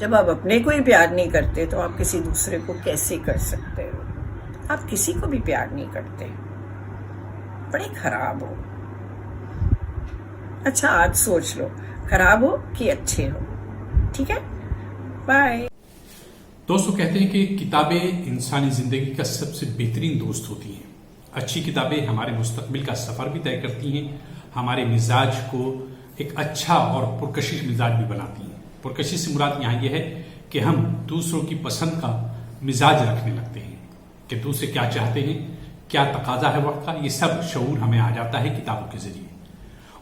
جب آپ اپنے کو ہی پیار نہیں کرتے تو آپ کسی دوسرے کو کیسے کر سکتے ہو؟ آپ کسی کو بھی پیار نہیں کرتے، بڑے خراب ہو. اچھا آج سوچ لو، خراب ہو کہ اچھے ہو. ٹھیک ہے، بائے. دوستوں کہتے ہیں کہ کتابیں انسانی زندگی کا سب سے بہترین دوست ہوتی ہیں. اچھی کتابیں ہمارے مستقبل کا سفر بھی طے کرتی ہیں، ہمارے مزاج کو ایک اچھا اور پرکشش مزاج بھی بناتی ہیں. پرکشش سے مراد یہاں یہ ہے کہ ہم دوسروں کی پسند کا مزاج رکھنے لگتے ہیں کہ دوسرے کیا چاہتے ہیں، کیا تقاضا ہے وقت کا. یہ سب شعور ہمیں آ جاتا ہے کتابوں کے ذریعے.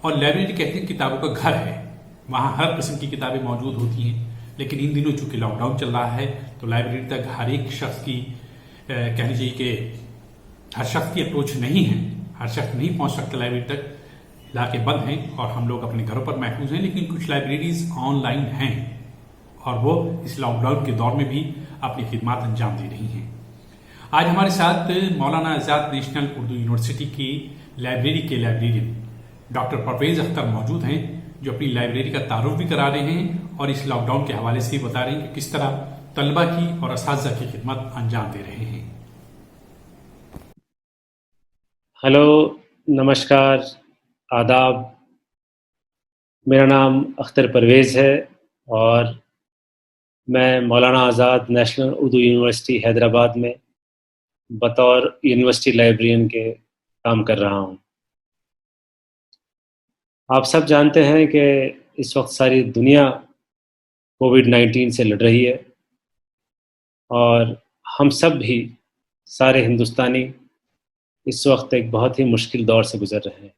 اور لائبریری کہتے ہیں کتابوں کا گھر ہے، وہاں ہر قسم کی کتابیں موجود ہوتی ہیں. لیکن ان دنوں چونکہ لاک ڈاؤن چل رہا ہے تو لائبریری تک ہر ایک شخص کی کہنی چاہیے کہ ہر شخص کی اپروچ نہیں ہے، ہر شخص نہیں پہنچ سکتا لائبریری تک. علاقے بند ہیں اور ہم لوگ اپنے گھروں پر محفوظ ہیں، لیکن کچھ لائبریریز آن لائن ہیں اور وہ اس لاک ڈاؤن کے دور میں بھی اپنی خدمات انجام دے رہی ہیں. آج ہمارے ساتھ مولانا آزاد نیشنل اردو یونیورسٹی کی لائبریری کے لائبریرین ڈاکٹر پرویز اختر موجود ہیں، جو اپنی لائبریری کا تعارف بھی کرا رہے ہیں اور اس لاک ڈاؤن کے حوالے سے بتا رہے ہیں کہ کس طرح طلبہ کی اور اساتذہ کی خدمت انجام دے رہے ہیں. ہلو، نمسکار، آداب. میرا نام اختر پرویز ہے اور میں مولانا آزاد نیشنل اردو یونیورسٹی حیدرآباد میں بطور یونیورسٹی لائبریرین کے کام کر رہا ہوں. آپ سب جانتے ہیں کہ اس وقت ساری دنیا کووڈ-19 سے لڑ رہی ہے اور ہم سب بھی، سارے ہندوستانی، اس وقت ایک بہت ہی مشکل دور سے گزر رہے ہیں.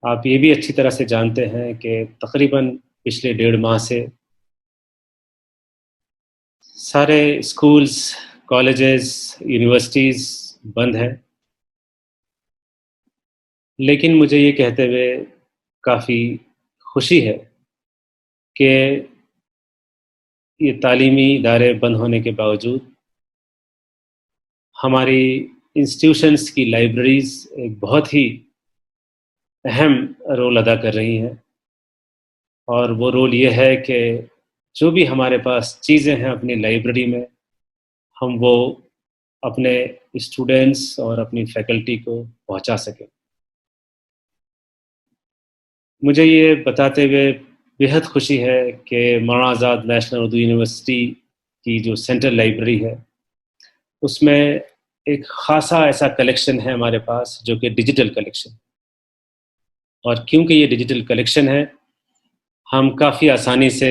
آپ یہ بھی اچھی طرح سے جانتے ہیں کہ تقریباً پچھلے 1.5 ماہ سے سارے اسکولز، کالجز، یونیورسٹیز بند ہیں. لیکن مجھے یہ کہتے ہوئے کافی خوشی ہے کہ یہ تعلیمی ادارے بند ہونے کے باوجود ہماری انسٹیٹیوشنز کی لائبریریز ایک بہت ہی اہم رول ادا کر رہی ہیں. اور وہ رول یہ ہے کہ جو بھی ہمارے پاس چیزیں ہیں اپنی لائبریری میں، ہم وہ اپنے اسٹوڈنٹس اور اپنی فیکلٹی کو پہنچا سکیں. مجھے یہ بتاتے ہوئے بہت خوشی ہے کہ مولانا آزاد نیشنل اردو یونیورسٹی کی جو سینٹرل لائبریری ہے اس میں ایک خاصا ایسا کلیکشن ہے ہمارے پاس جو کہ ڈیجیٹل کلیکشن. اور کیونکہ یہ ڈیجیٹل کلیکشن ہے، ہم کافی آسانی سے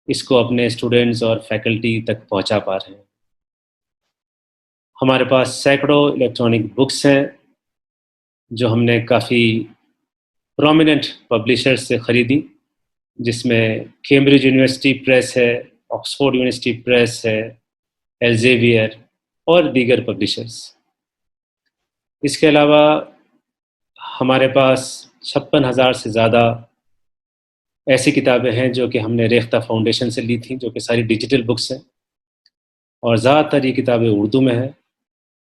اس کو اپنے اسٹوڈنٹس اور فیکلٹی تک پہنچا پا رہے ہیں. ہمارے پاس سینکڑوں الیکٹرانک بکس ہیں جو ہم نے کافی پرومیننٹ پبلیشر سے خریدی، جس میں کیمبرج یونیورسٹی پریس ہے، آکسفورڈ یونیورسٹی پریس ہے، ایلزیویئر اور دیگر پبلیشرز. اس کے علاوہ ہمارے پاس 56,000 سے زیادہ ایسی کتابیں ہیں جو کہ ہم نے ریختہ فاؤنڈیشن سے لی تھیں، جو کہ ساری ڈیجیٹل بکس ہیں اور زیادہ تر یہ کتابیں اردو میں ہیں.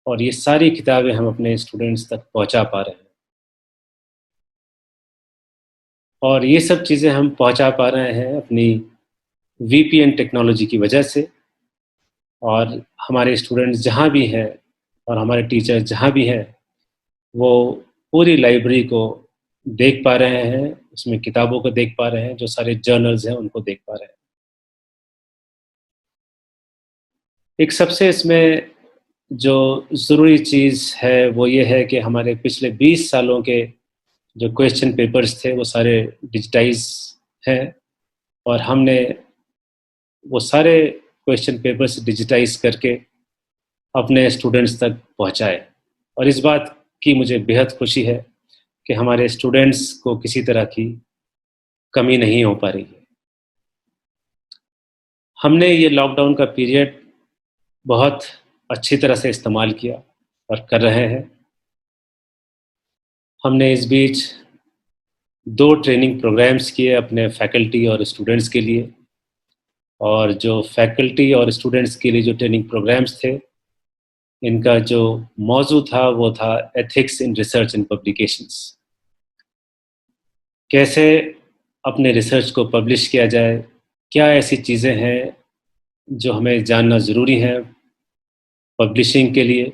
اور یہ ساری کتابیں ہم اپنے اسٹوڈنٹس تک پہنچا پا رہے ہیں. اور یہ سب چیزیں ہم پہنچا پا رہے ہیں اپنی VPN ٹیکنالوجی کی وجہ سے. اور ہمارے اسٹوڈنٹس جہاں بھی ہیں اور ہمارے ٹیچر جہاں بھی ہیں وہ پوری لائبریری کو دیکھ پا رہے ہیں، اس میں کتابوں کو دیکھ پا رہے ہیں، جو سارے جرنلز ہیں ان کو دیکھ پا رہے ہیں. ایک سب سے اس میں جو ضروری چیز ہے وہ یہ ہے کہ ہمارے پچھلے 20 سالوں کے جو کویسچن پیپرز تھے وہ سارے ڈیجیٹائز ہیں اور ہم نے وہ سارے کویسچن پیپرز ڈیجیٹائز کر کے اپنے اسٹوڈنٹس تک پہنچائے. اور اس بات کی مجھے بہت خوشی ہے کہ ہمارے اسٹوڈنٹس کو کسی طرح کی کمی نہیں ہو پا رہی ہے. ہم نے یہ لاک ڈاؤن کا پیریڈ بہت اچھی طرح سے استعمال کیا اور کر رہے ہیں. ہم نے اس بیچ 2 ٹریننگ پروگرامز کیے اپنے فیکلٹی اور اسٹوڈنٹس کے لیے. اور جو فیکلٹی اور اسٹوڈنٹس کے لیے جو ٹریننگ پروگرامز تھے ان کا جو موضوع تھا وہ تھا ethics in research and publications. کیسے اپنے ریسرچ کو پبلش کیا جائے، کیا ایسی چیزیں ہیں جو ہمیں جاننا ضروری ہیں پبلشنگ کے لیے.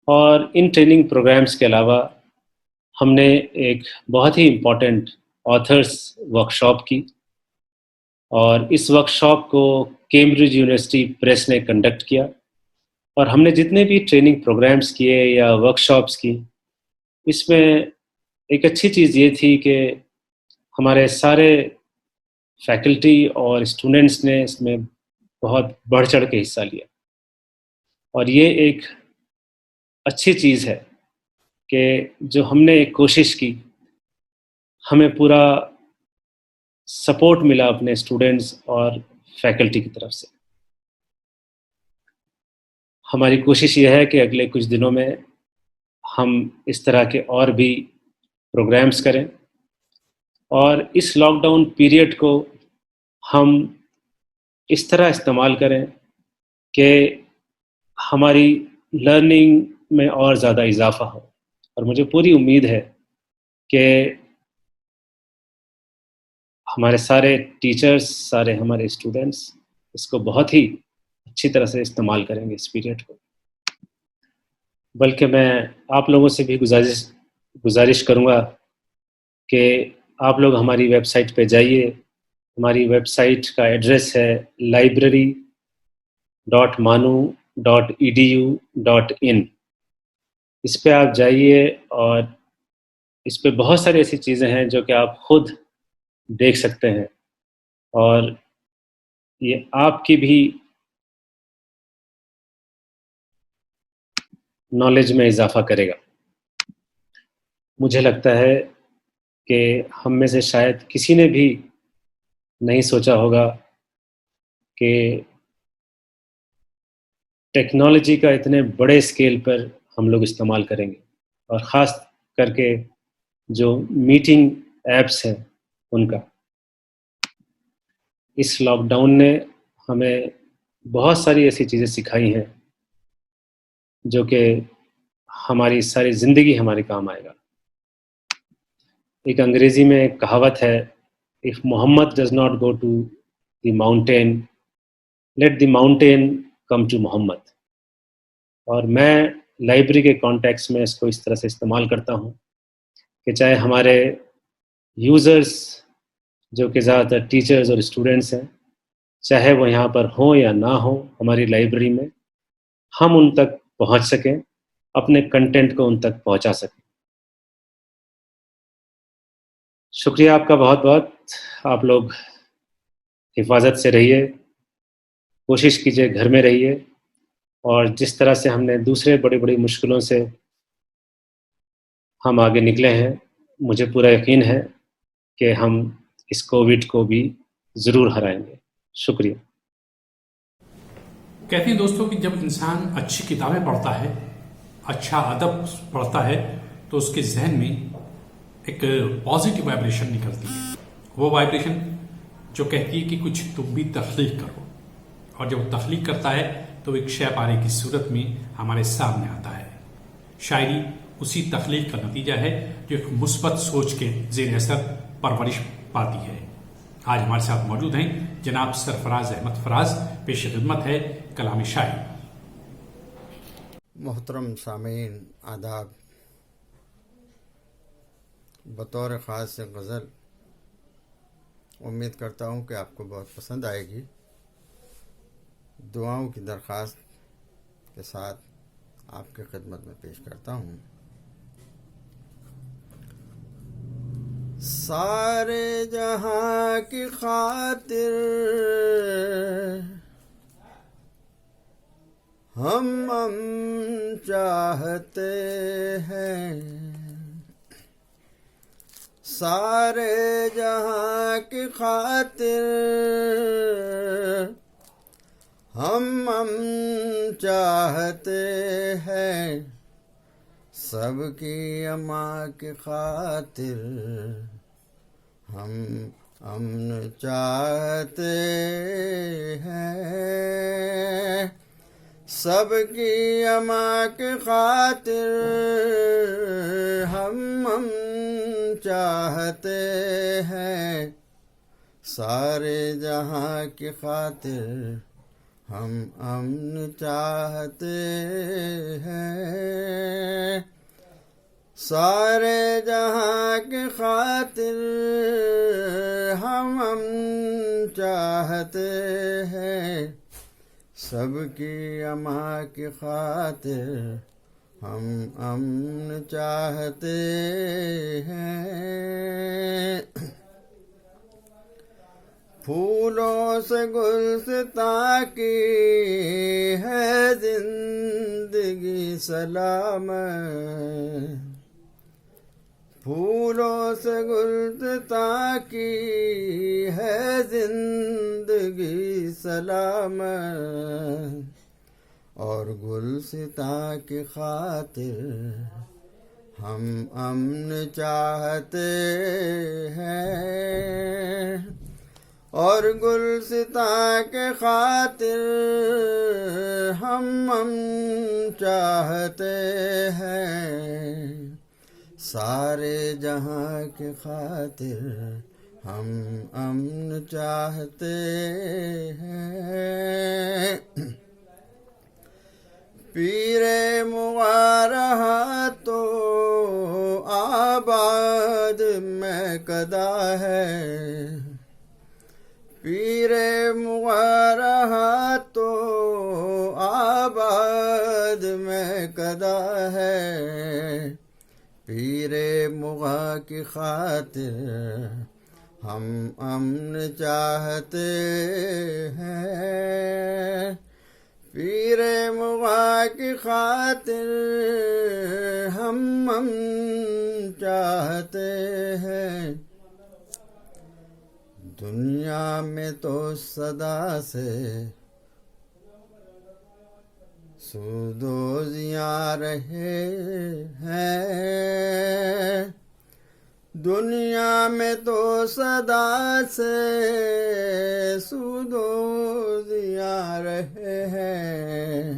اور ان ٹریننگ پروگرامز کے علاوہ ہم نے ایک بہت ہی امپورٹنٹ آتھرس ورکشاپ کی، اور اس ورکشاپ کو کیمبرج یونیورسٹی پریس نے کنڈکٹ کیا. اور ہم نے جتنے بھی ٹریننگ پروگرامز کیے یا ورکشاپس کی، اس میں ایک اچھی چیز یہ تھی کہ ہمارے سارے فیکلٹی اور اسٹوڈنٹس نے اس میں بہت بڑھ چڑھ کے حصہ لیا. اور یہ ایک اچھی چیز ہے کہ جو ہم نے ایک کوشش کی، ہمیں پورا سپورٹ ملا اپنے اسٹوڈنٹس اور فیکلٹی کی طرف سے. ہماری کوشش یہ ہے کہ اگلے کچھ دنوں میں ہم اس طرح کے اور بھی پروگرامز کریں، اور اس لاک ڈاؤن پیریڈ کو ہم اس طرح استعمال کریں کہ ہماری لرننگ میں اور زیادہ اضافہ ہو. اور مجھے پوری امید ہے کہ ہمارے سارے ٹیچرز، سارے ہمارے اسٹوڈنٹس اس کو بہت ہی اچھی طرح سے استعمال کریں گے اس پیریڈ کو. بلکہ میں آپ لوگوں سے بھی گزارش کروں گا کہ آپ لوگ ہماری ویب سائٹ پہ جائیے. ہماری ویب سائٹ کا ایڈریس ہے library.manu.edu.in. اس پہ آپ جائیے اور اس پہ بہت ساری ایسی چیزیں ہیں جو کہ آپ خود دیکھ سکتے ہیں، اور یہ آپ کی بھی نالج میں اضافہ کرے گا. مجھے لگتا ہے کہ ہم میں سے شاید کسی نے بھی نہیں سوچا ہوگا کہ ٹیکنالوجی کا اتنے بڑے اسکیل پر ہم لوگ استعمال کریں گے، اور خاص کر کے جو میٹنگ ایپس ہیں ان کا. اس لاک ڈاؤن نے ہمیں بہت ساری ایسی چیزیں سکھائی ہیں جو کہ ہماری ساری زندگی ہمارے کام آئے گا. ایک انگریزی میں ایک کہاوت ہے، if Muhammad does not go to the mountain, let the mountain come to Muhammad. اور میں لائبریری کے کانٹیکس میں اس کو اس طرح سے استعمال کرتا ہوں کہ چاہے ہمارے یوزرز جو کہ زیادہ تر ٹیچرز اور اسٹوڈنٹس ہیں، چاہے وہ یہاں پر ہوں یا نہ ہوں ہماری لائبریری میں، ہم ان تک پہنچ سکیں، اپنے کنٹینٹ کو ان تک پہنچا سکیں. شکریہ آپ کا بہت بہت. آپ لوگ حفاظت سے رہیے، کوشش کیجئے گھر میں رہیے، اور جس طرح سے ہم نے دوسرے بڑی بڑی مشکلوں سے ہم آگے نکلے ہیں، مجھے پورا یقین ہے کہ ہم اس کووڈ کو بھی ضرور ہرائیں گے. شکریہ. کہتے ہیں دوستوں کہ جب انسان اچھی کتابیں پڑھتا ہے، اچھا ادب پڑھتا ہے، تو اس کے ذہن میں ایک پازیٹیو وائبریشن نکلتی ہے. وہ وائبریشن جو کہتی ہے کہ کچھ تم بھی تخلیق کرو، اور جب وہ تخلیق کرتا ہے تو ایک شے پارے کی صورت میں ہمارے سامنے آتا ہے. شاعری اسی تخلیق کا نتیجہ ہے جو ایک مثبت سوچ کے زیر اثر پرورش پاتی ہے. آج ہمارے ساتھ موجود ہیں جناب سرفراز احمد فراز. پیش خدمت ہے کلام شاعری. محترم سامعین، آداب. بطور خاص سے غزل امید کرتا ہوں کہ آپ کو بہت پسند آئے گی. دعاؤں کی درخواست کے ساتھ آپ کی خدمت میں پیش کرتا ہوں. سارے جہاں کی خاطر ہم چاہتے ہیں، سارے جہاں کی خاطر ہم چاہتے ہیں، سب کی اماں کی خاطر ہم امن چاہتے ہیں، سب کی اماں کی خاطر ہم چاہتے ہیں، سارے جہاں کی خاطر ہم امن چاہتے ہیں، سارے جہاں کی خاطر ہم امن چاہتے ہیں، سب کی اما کی خاطر ہم امن چاہتے ہیں۔ پھولوں سے گلستاں کی ہے زندگی سلامت، پھولوں سے گلستاں کی ہے زندگی سلامت، اور گلستاں کی خاطر ہم امن چاہتے ہیں، اور گلستاں کے خاطر ہم امن چاہتے ہیں، سارے جہاں کے خاطر ہم امن چاہتے ہیں۔ پیر مغارہ تو آباد میں کدا ہے، پیر مغارہ تو آباد میں کدا ہے، پیر مغا کی خاطر ہم امن چاہتے ہیں، پیر مغا کی خاطر ہم امن چاہتے ہیں۔ دنیا میں تو صدا سے سودوزیاں رہے ہیں، دنیا میں تو صدا سے سودوزیاں رہے ہیں،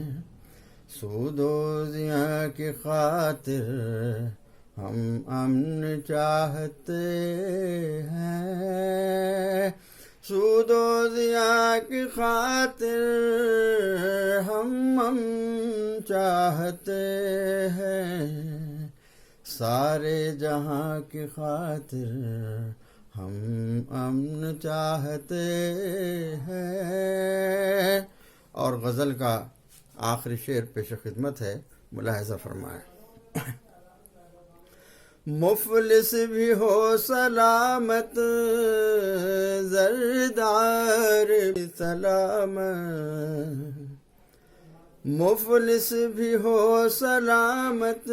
سودوزیاں کی خاطر ہم امن چاہتے ہیں، سودوزیاں کی خاطر ہم امن چاہتے ہیں، سارے جہاں کی خاطر ہم امن چاہتے ہیں۔ اور غزل کا آخری شعر پیش خدمت ہے، ملاحظہ فرمائیں۔ مفلس بھی ہو سلامت، زردار بھی سلامت، مفلس بھی ہو سلامت،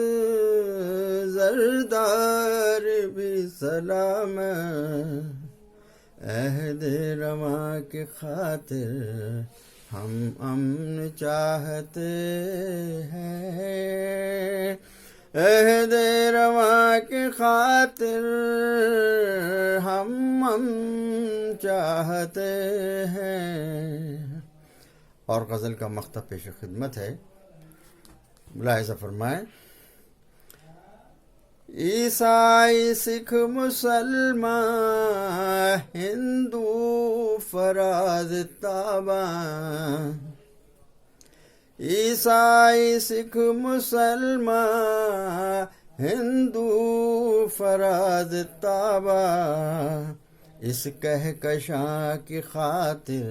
زردار بھی سلامت، عہد رواں کی خاطر ہم امن چاہتے ہیں، عہد رواں کی خاطر ہم امن چاہتے ہیں۔ اور غزل کا مقطع پیش خدمت ہے، ملاحظہ فرمائیں۔ عیسائی سکھ مسلمان ہندو فراز تاباں، عیسائی سکھ مسلمان ہندو فراز تاباں، اس کہکشاں کی خاطر،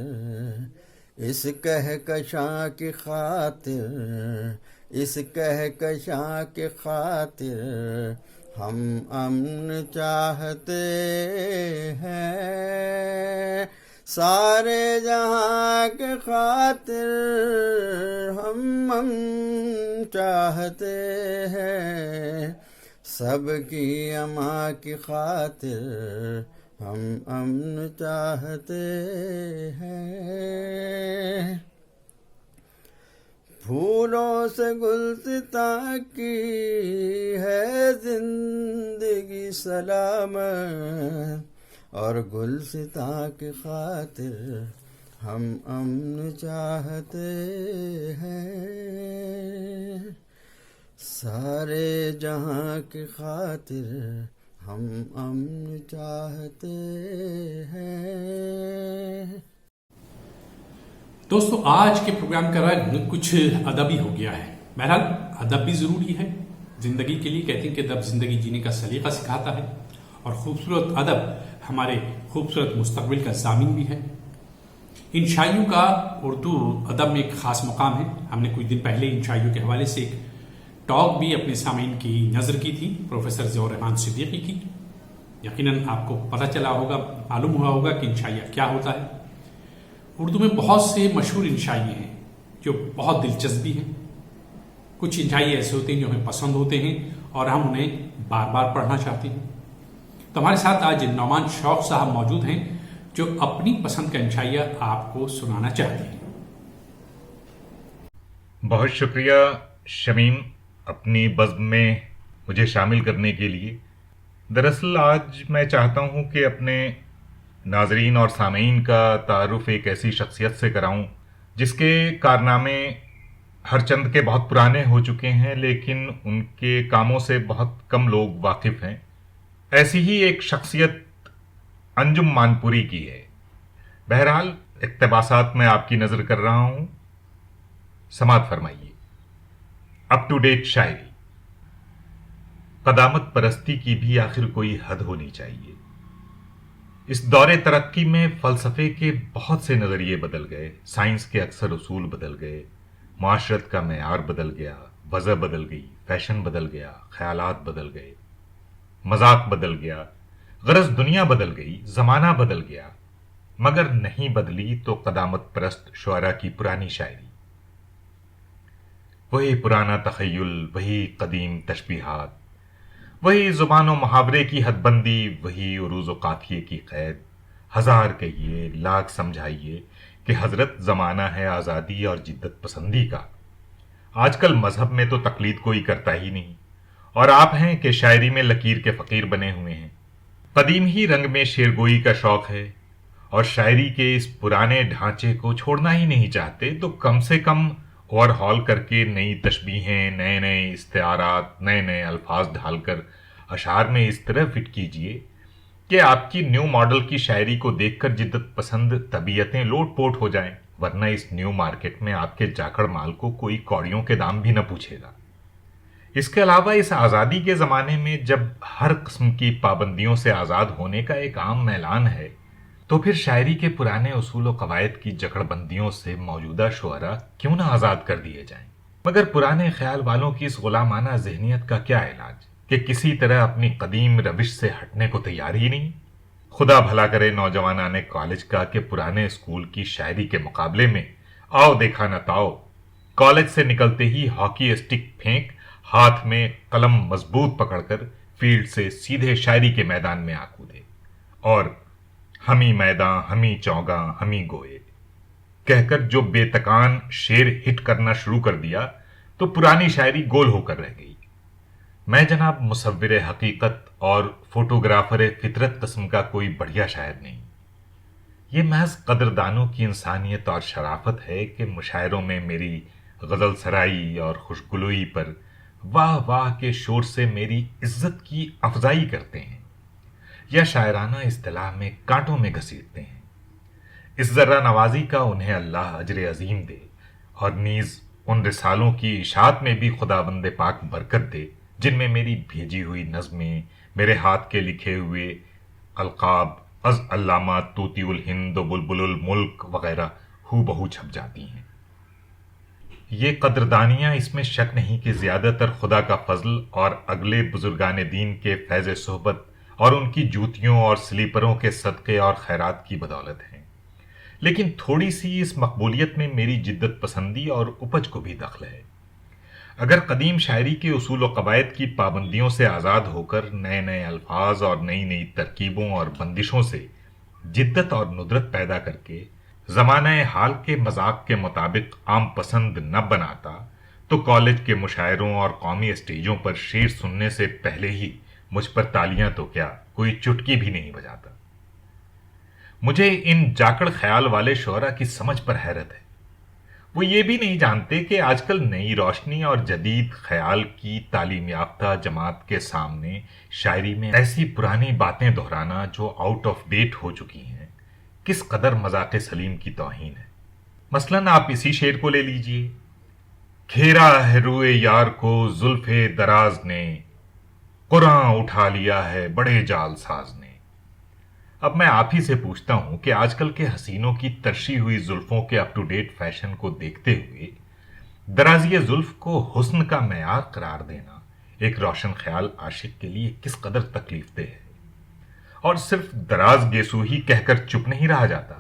اس کہکشاں کی خاطر، اس کہکشاں کی خاطر ہم امن چاہتے ہیں، سارے جہاں کے خاطر ہم امن چاہتے ہیں، سب کی اما کی خاطر ہم امن چاہتے ہیں، پھولوں سے گلستاں کی ہے زندگی سلامت، اور گلستاں کی خاطر ہم امن چاہتے ہیں، سارے جہاں کی خاطر ہم امن چاہتے ہیں. دوستو آج کے پروگرام کا رنگ کچھ ادبی ہو گیا ہے. بہرحال ادب بھی ضروری ہے زندگی کے لیے. کہتے ہیں کہ ادب زندگی جینے کا سلیقہ سکھاتا ہے اور خوبصورت ادب ہمارے خوبصورت مستقبل کا ضامن بھی ہے. ان شاعریوں کا اردو ادب میں ایک خاص مقام ہے. ہم نے کچھ دن پہلے ان شاعریوں کے حوالے سے ایک ٹاک بھی اپنے سامعین کی نظر کی تھی پروفیسر ضیاء الرحمان صدیقی کی. یقیناً آپ کو پتہ چلا ہوگا، معلوم ہوا ہوگا کہ انشائیہ کیا ہوتا ہے. اردو میں بہت سے مشہور انشائیے ہیں جو بہت دلچسپ بھی ہیں. کچھ انشائیے ایسے ہوتے ہیں جو ہمیں پسند ہوتے ہیں اور ہم انہیں بار بار پڑھنا چاہتے ہیں. تو ہمارے ساتھ آج نعمان شوق صاحب موجود ہیں جو اپنی پسند کا انشائیہ آپ کو سنانا چاہتے ہیں. بہت شکریہ شمیم اپنی بزم میں مجھے شامل کرنے کے لیے. دراصل آج میں چاہتا ہوں کہ اپنے ناظرین اور سامعین کا تعارف ایک ایسی شخصیت سے کراؤں جس کے کارنامے ہر چند کے بہت پرانے ہو چکے ہیں لیکن ان کے کاموں سے بہت کم لوگ واقف ہیں. ایسی ہی ایک شخصیت انجم مانپوری کی ہے. بہرحال اقتباسات میں آپ کی نظر کر رہا ہوں، سماعت فرمائیے. اپ ٹو ڈیٹ شاعری. قدامت پرستی کی بھی آخر کوئی حد ہونی چاہیے. اس دور ترقی میں فلسفے کے بہت سے نظریے بدل گئے، سائنس کے اکثر اصول بدل گئے، معاشرت کا معیار بدل گیا، وضع بدل گئی، فیشن بدل گیا، خیالات بدل گئے، مذاق بدل گیا، غرض دنیا بدل گئی، زمانہ بدل گیا، مگر نہیں بدلی تو قدامت پرست شعراء کی پرانی شاعری. وہی پرانا تخیل، وہی قدیم تشبیہات، وہی زبان و محاورے کی حد بندی، وہی عروض و قافیے کی قید. ہزار کہیے لاکھ سمجھائیے کہ حضرت زمانہ ہے آزادی اور جدت پسندی کا. آج کل مذہب میں تو تقلید کوئی کرتا ہی نہیں، اور آپ ہیں کہ شاعری میں لکیر کے فقیر بنے ہوئے ہیں. قدیم ہی رنگ میں شعرگوئی کا شوق ہے اور شاعری کے اس پرانے ڈھانچے کو چھوڑنا ہی نہیں چاہتے، تو کم سے کم اوور ہال کر کے نئی تشبیہیں، نئے نئے استعارات، نئے نئے الفاظ ڈھال کر اشعار میں اس طرح فٹ کیجئے کہ آپ کی نیو ماڈل کی شاعری کو دیکھ کر جدت پسند طبیعتیں لوٹ پوٹ ہو جائیں، ورنہ اس نیو مارکیٹ میں آپ کے جاکڑ مال کو کوئی کوڑیوں کے دام بھی نہ پوچھے گا. اس کے علاوہ اس آزادی کے زمانے میں جب ہر قسم کی پابندیوں سے آزاد ہونے کا ایک عام اعلان ہے، تو پھر شاعری کے پرانے اصول و قواعد کی جکڑ بندیوں سے موجودہ شعراء کیوں نہ آزاد کر دیے جائیں؟ مگر پرانے خیال والوں کی اس غلامانہ ذہنیت کا کیا علاج کہ کسی طرح اپنی قدیم روش سے ہٹنے کو تیار ہی نہیں؟ خدا بھلا کرے نوجوانان کالج کا کہ پرانے اسکول کی شاعری کے مقابلے میں آؤ دیکھا نہ تاؤ، کالج سے نکلتے ہی ہاکی اسٹک پھینک، ہاتھ میں قلم مضبوط پکڑ کر فیلڈ سے سیدھے شاعری کے میدان میں آ کودے اور ہمی میداں ہمی چوگاں ہمی گوئے کہہ کر جو بے تکان شعر ہٹ کرنا شروع کر دیا تو پرانی شاعری گول ہو کر رہ گئی. میں جناب مصور حقیقت اور فوٹوگرافر فطرت قسم کا کوئی بڑھیا شاعر نہیں. یہ محض قدردانوں کی انسانیت اور شرافت ہے کہ مشاعروں میں میری غزل سرائی اور خوشگلوئی پر واہ واہ کے شور سے میری عزت کی افزائی کرتے ہیں یا شاعرانہ اصطلاح میں کانٹوں میں گھسیٹتے ہیں. اس ذرہ نوازی کا انہیں اللہ اجر عظیم دے اور نیز ان رسالوں کی اشاعت میں بھی خداوند پاک برکت دے جن میں میری بھیجی ہوئی نظمیں، میرے ہاتھ کے لکھے ہوئے القاب از علامہ طوطی الہند و بلبل الملک وغیرہ ہو بہو چھپ جاتی ہیں. یہ قدردانیاں اس میں شک نہیں کہ زیادہ تر خدا کا فضل اور اگلے بزرگان دین کے فیض صحبت اور ان کی جوتیوں اور سلیپروں کے صدقے اور خیرات کی بدولت ہیں، لیکن تھوڑی سی اس مقبولیت میں میری جدت پسندی اور اپج کو بھی دخل ہے. اگر قدیم شاعری کے اصول و قواعد کی پابندیوں سے آزاد ہو کر نئے نئے الفاظ اور نئی نئی ترکیبوں اور بندشوں سے جدت اور ندرت پیدا کر کے زمانہ حال کے مذاق کے مطابق عام پسند نہ بناتا تو کالج کے مشاعروں اور قومی اسٹیجوں پر شعر سننے سے پہلے ہی مجھ پر تالیاں تو کیا کوئی چٹکی بھی نہیں بجاتا. مجھے ان جاکڑ خیال والے شعراء کی سمجھ پر حیرت ہے. وہ یہ بھی نہیں جانتے کہ آج کل نئی روشنی اور جدید خیال کی تعلیم یافتہ جماعت کے سامنے شاعری میں ایسی پرانی باتیں دہرانا جو آؤٹ آف ڈیٹ ہو چکی ہیں کس قدر مذاق سلیم کی توہین ہے۔ مثلاً آپ اسی شعر کو لے لیجئے، گھیرا ہے روئے یار کو زلف دراز نے، قرآن اٹھا لیا ہے بڑے جال ساز نے۔ اب میں آپ ہی سے پوچھتا ہوں کہ آج کل کے حسینوں کی ترشی ہوئی زلفوں کے اپ ٹو ڈیٹ فیشن کو دیکھتے ہوئے درازی زلف کو حسن کا معیار قرار دینا ایک روشن خیال عاشق کے لیے کس قدر تکلیف دہ ہے۔ اور صرف دراز گیسو ہی کہہ کر چپ نہیں رہا جاتا،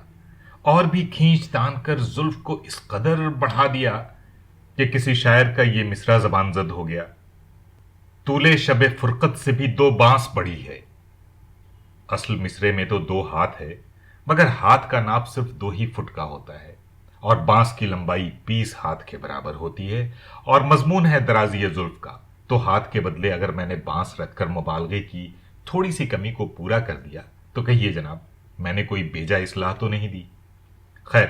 اور بھی کھینچ تان کر زلف کو اس قدر بڑھا دیا کہ کسی شاعر کا یہ مصرع زبان زد ہو گیا، طول شب فرقت سے بھی 2 بانس بڑی ہے۔ اصل مصرے میں تو 2 ہاتھ ہے، مگر ہاتھ کا ناپ صرف 2 ہی فٹ کا ہوتا ہے، اور بانس کی لمبائی 20 ہاتھ کے برابر ہوتی ہے، اور مضمون ہے درازی زلف کا، تو ہاتھ کے بدلے اگر میں نے بانس رکھ کر مبالغے کی تھوڑی سی کمی کو پورا کر دیا تو کہیے جناب میں نے کوئی بیجا اصلاح تو نہیں دی۔ خیر،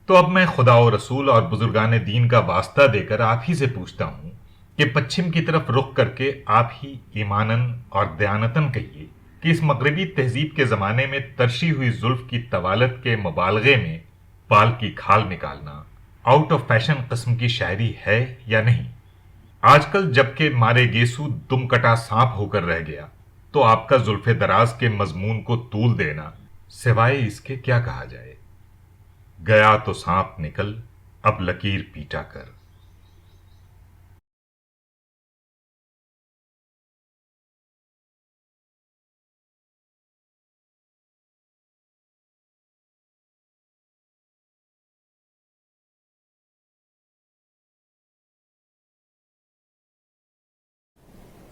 تو اب میں خدا و رسول اور بزرگان دین کا واسطہ دے کر آپ ہی سے پوچھتا ہوں کہ پچھم کی طرف رخ کر کے آپ ہی ایمانن اور دیانتن کہیے کہ اس مغربی تہذیب کے زمانے میں ترشی ہوئی زلف کی طوالت کے مبالغے میں بال کی کھال نکالنا آؤٹ آف فیشن قسم کی شاعری ہے یا نہیں؟ آج کل جبکہ مارے گیسو دم کٹا سانپ ہو کر رہ گیا تو آپ کا زلف دراز کے مضمون کو طول دینا سوائے اس کے کیا کہا جائے؟ گیا تو سانپ نکل اب لکیر پیٹا کر۔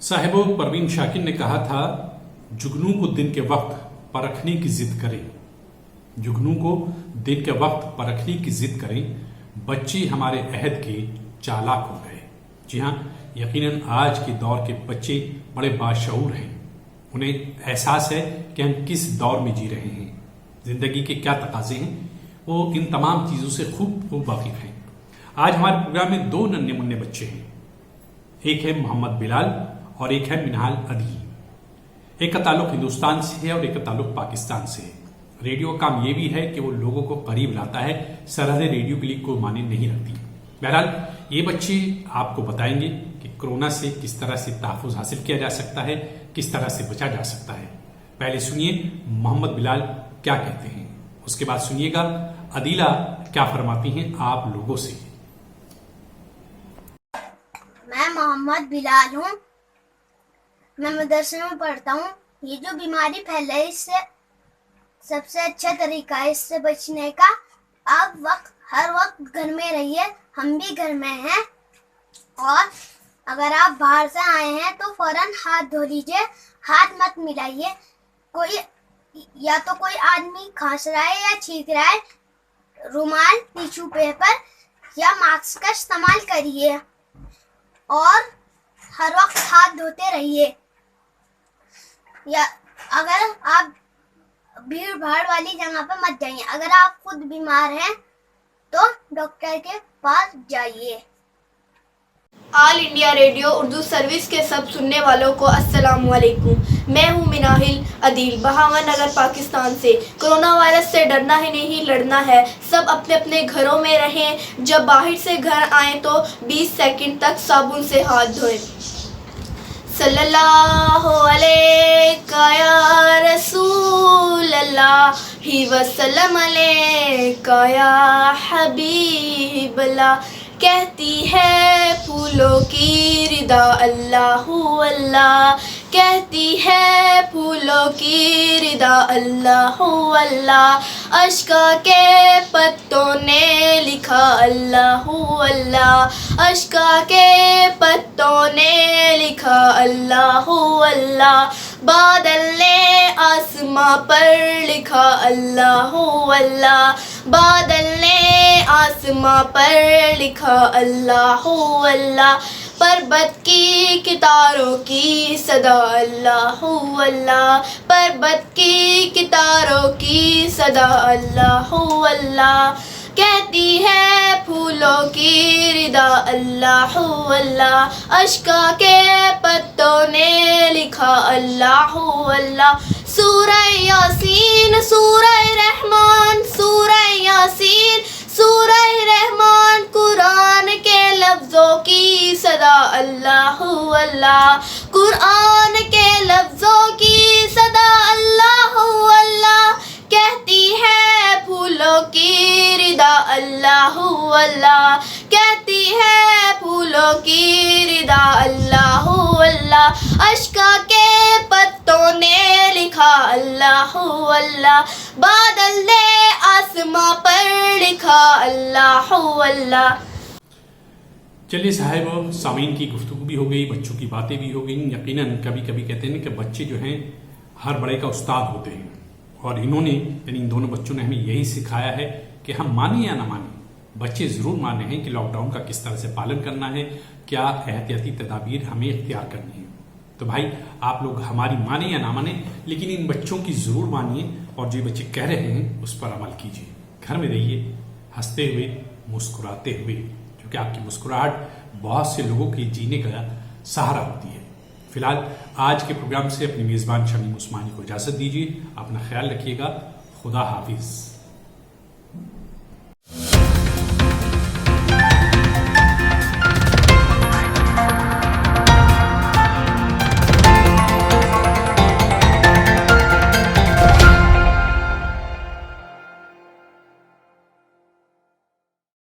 صاحب پروین شاکر نے کہا تھا جگنو کو دن کے وقت پرکھنے کی ضد کریں، جگنو کو دن کے وقت پرکھنے کی ضد کریں، بچے ہمارے عہد کے چالاک ہو گئے۔ جی ہاں، یقیناً آج کے دور کے بچے بڑے باشعور ہیں، انہیں احساس ہے کہ ہم کس دور میں جی رہے ہیں، زندگی کے کیا تقاضے ہیں، وہ ان تمام چیزوں سے خوب واقف ہیں۔ آج ہمارے پروگرام میں 2 ننھے منھے بچے ہیں، ایک ہے محمد بلال اور ایک ہے منہال عدیل۔ ایک کا تعلق ہندوستان سے ہے اور ایک کا تعلق پاکستان سے ہے۔ ریڈیو کا کام یہ بھی ہے کہ وہ لوگوں کو قریب لاتا ہے، سرحدیں ریڈیو کے لیے کوئی معنی نہیں رکھتی۔ بہرحال یہ بچے آپ کو بتائیں گے کہ کورونا سے کس طرح سے تحفظ حاصل کیا جا سکتا ہے، کس طرح سے بچا جا سکتا ہے۔ پہلے سنیے محمد بلال کیا کہتے ہیں، اس کے بعد سنیے گا عدیلہ کیا فرماتی ہیں آپ لوگوں سے۔ میں محمد بلال ہوں، میں مدرسے میں پڑھتا ہوں۔ یہ جو بیماری پھیل رہی ہے اس سے سب سے اچھا طریقہ ہے اس سے بچنے کا، آپ ہر وقت گھر میں رہیے، ہم بھی گھر میں ہیں، اور اگر آپ باہر سے آئے ہیں تو فوراً ہاتھ دھو لیجیے، ہاتھ مت ملائیے۔ یا تو کوئی آدمی کھانس رہا ہے یا چھینک رہا ہے، رومال، ٹیشو پیپر یا ماسک کا استعمال کریے، اور ہر وقت ہاتھ دھوتے رہیے۔ یا اگر آپ بھیڑ بھاڑ والی جگہ پہ مت جائیے، اگر آپ خود بیمار ہیں تو ڈاکٹر کے پاس جائیے۔ آل انڈیا ریڈیو اردو سروس کے سب سننے والوں کو السلام علیکم۔ میں ہوں مناہل عدیل، بہاول نگر، پاکستان سے۔ کرونا وائرس سے ڈرنا ہی نہیں، لڑنا ہے۔ سب اپنے اپنے گھروں میں رہیں، جب باہر سے گھر آئیں تو 20 سیکنڈ تک صابن سے ہاتھ دھوئیں۔ صلی اللہ علیہ یا رسول اللہ وسلم علیہ یا حبیب اللہ۔ کہتی ہے پھولوں کی ردا اللہ اللہ، کہتی ہے پھولوں کی ردا اللہ اللہ، اشکا کے پتوں نے لکھا اللہ اللہ، اشکا کے پتوں نے لکھا اللہ اللہ، بادل نے آسماں پر لکھا اللہ اللہ، بادل نے آسماں پر لکھا اللہ اللہ، پربت کی کتاروں کی صدا اللہ اللہ، پربت کی کتاروں کی صدا اللہ اللہ، کہتی ہے پھولوں کی ردا اللہ اللہ، اشکا کے پتوں نے لکھا اللہ اللہ۔ سورہ یاسین، سورہ رحمان، سورہ یاسین، سورہ رحمان، قرآن کے لفظوں کی صدا اللہ اللہ، قرآن کے لفظوں کی صدا اللہ اللہ، کہتی ہے پھولوں کی ردا اللہ اللہ، کہتی ہے پھولوں کی ردا اللہ اللہ، اشکا کے پتوں نے لکھا اللہ اللہ، بادل نے آسماں پر لکھا اللہ اللہ۔ چلیے صاحب، سامعین کی گفتگو بھی ہو گئی، بچوں کی باتیں بھی ہو گئیں۔ یقیناً کبھی کبھی کہتے ہیں کہ بچے جو ہیں ہر بڑے کا استاد ہوتے ہیں، اور انہوں نے یعنی ان دونوں بچوں نے ہمیں یہی سکھایا ہے کہ ہم مانیں یا نہ مانیں، بچے ضرور مانے ہیں کہ لاک ڈاؤن کا کس طرح سے پالن کرنا ہے، کیا احتیاطی تدابیر ہمیں اختیار کرنی ہے۔ تو بھائی آپ لوگ ہماری مانیں یا نہ مانیں، لیکن ان بچوں کی ضرور مانیے، اور جو بچے کہہ رہے ہیں اس پر عمل کیجیے۔ گھر میں رہیے ہنستے ہوئے، مسکراتے ہوئے، کیونکہ آپ کی مسکراہٹ بہت سے لوگوں کے جینے کا سہارا ہوتی ہے۔ فی الحال آج کے پروگرام سے اپنی میزبان شمیم عثمانی کو اجازت دیجیے۔ اپنا خیال رکھیے گا۔ خدا حافظ۔